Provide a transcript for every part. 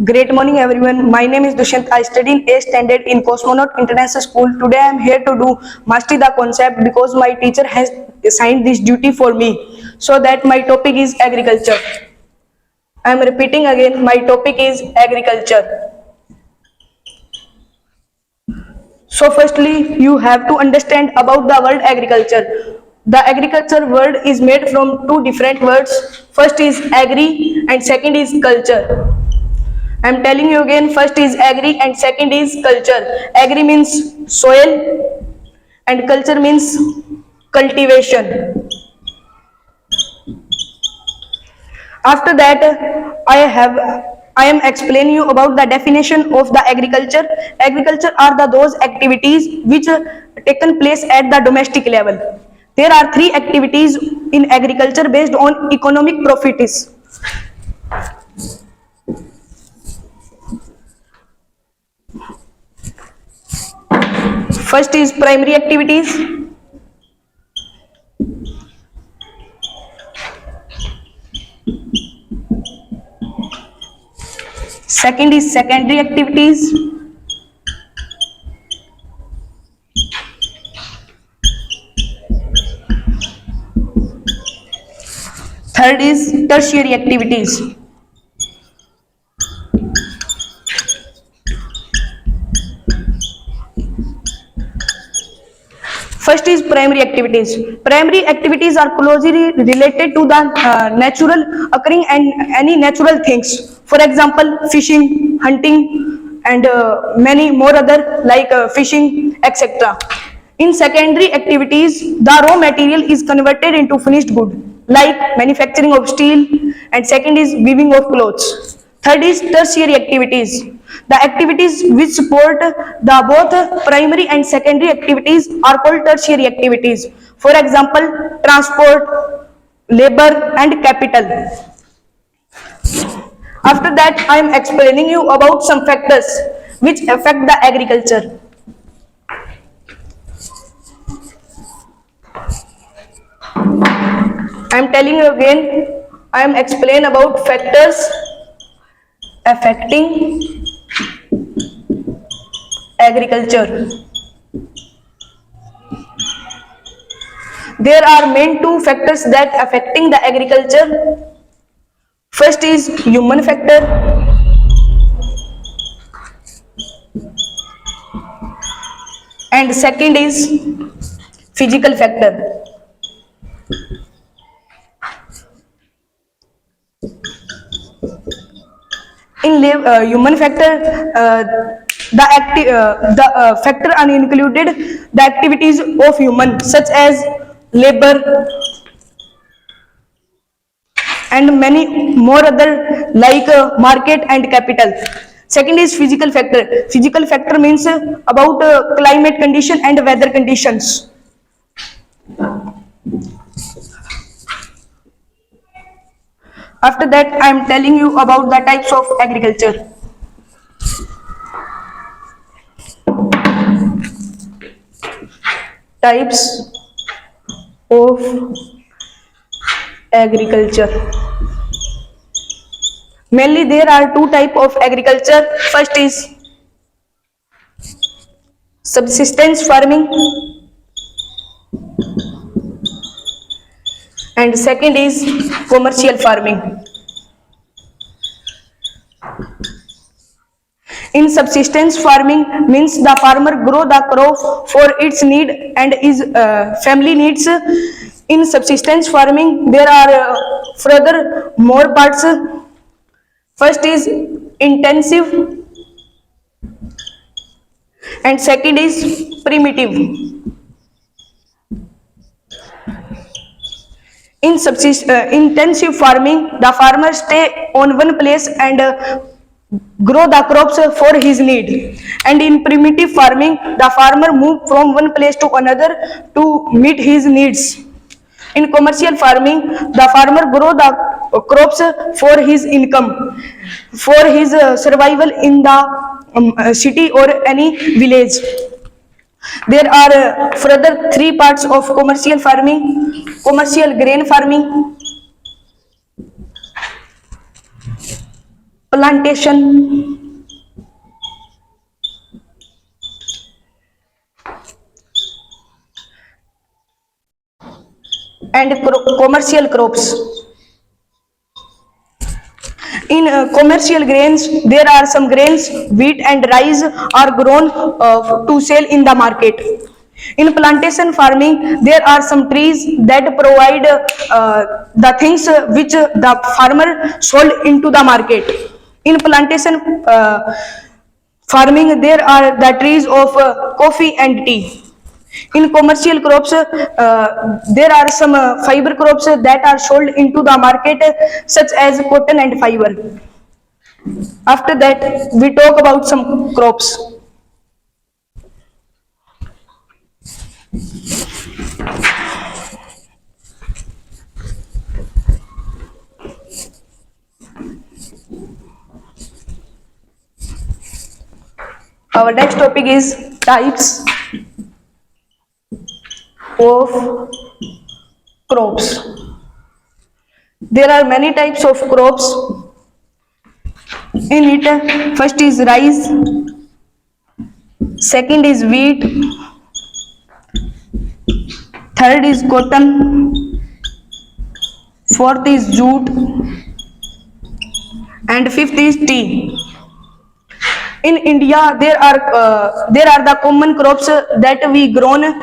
Great morning, everyone. My name is Dushyant. I study in A standard in Cosmonaut International School. Today, I am here to do master the concept because my teacher has assigned this duty for me. So that my topic is agriculture. I am repeating again. My topic is agriculture. So, firstly, you have to understand about the word agriculture. The agriculture word is made from two different words. First is agri and second is culture. I'm telling you again, first is agri and second is culture. Agri means soil and culture means cultivation. After that, I am explaining you about the definition of the agriculture. Agriculture are those activities which taken place at the domestic level. There are three activities in agriculture based on economic profits. First is primary activities. Second is secondary activities. Third is tertiary activities. First is primary activities. Primary activities are closely related to the natural occurring and any natural things. For example, fishing, hunting, and many more other like fishing, etc. In secondary activities, the raw material is converted into finished good, like manufacturing of steel, and second is weaving of clothes. Third is tertiary activities. The activities which support the both primary and secondary activities are called tertiary activities. For example, transport, labor, and capital. After that, I am explaining you about some factors which affect the agriculture. I am telling you again, I am explaining about factors affecting agriculture. There are main two factors that affecting the agriculture. First is human factor and second is physical factor. In human factor, the factor are included the activities of human such as labor and many more other like market and capital. Second is physical factor. Physical factor means about climate condition and weather conditions. After that, I am telling you about the types of agriculture. Types of agriculture. Mainly there are two types of agriculture. First is subsistence farming and second is commercial farming. In subsistence farming means the farmer grow the crop for its need and his family needs. In subsistence farming there are further more parts. First is intensive and second is primitive. In intensive farming, the farmer stay on one place and grow the crops for his need. And in primitive farming, the farmer move from one place to another to meet his needs. In commercial farming, the farmer grow the crops for his income, for his survival in the city or any village. There are further three parts of commercial farming: commercial grain farming, plantation, and commercial crops. In commercial grains, there are some grains, wheat and rice are grown to sell in the market. In plantation farming, there are some trees that provide the things which the farmer sold into the market. In plantation farming, there are the trees of coffee and tea. In commercial crops, there are some fiber crops that are sold into the market, such as cotton and fiber. After that, we talk about some crops. Our next topic is types of crops. There are many types of crops. In it, first is rice, second is wheat, third is cotton, fourth is jute, and fifth is tea. In India, there are the common crops that we grown.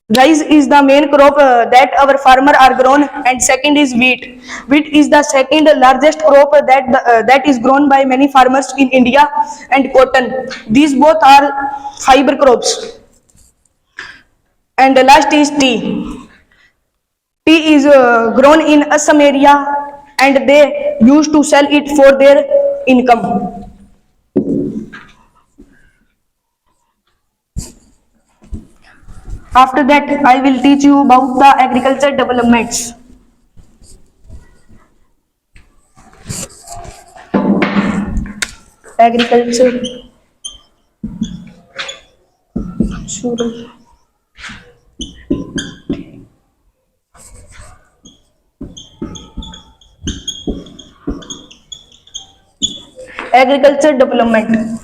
Rice is the main crop that our farmer are grown, and second is wheat. Wheat is the second largest crop that is grown by many farmers in India, and cotton. These both are fiber crops. And the last is tea. Tea is grown in Assam area, and they used to sell it for their income. After that, I will teach you about the agriculture developments. Agriculture. Sure. Agriculture development.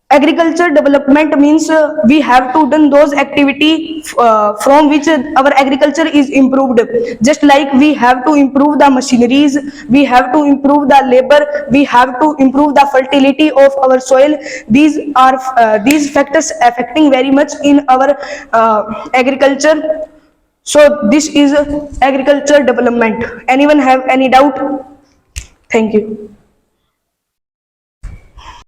Agriculture development means we have to done those activity from which our agriculture is improved. Just like we have to improve the machineries, we have to improve the labor, we have to improve the fertility of our soil. These are these factors affecting very much in our agriculture. So this is agriculture development. Anyone have any doubt? Thank you.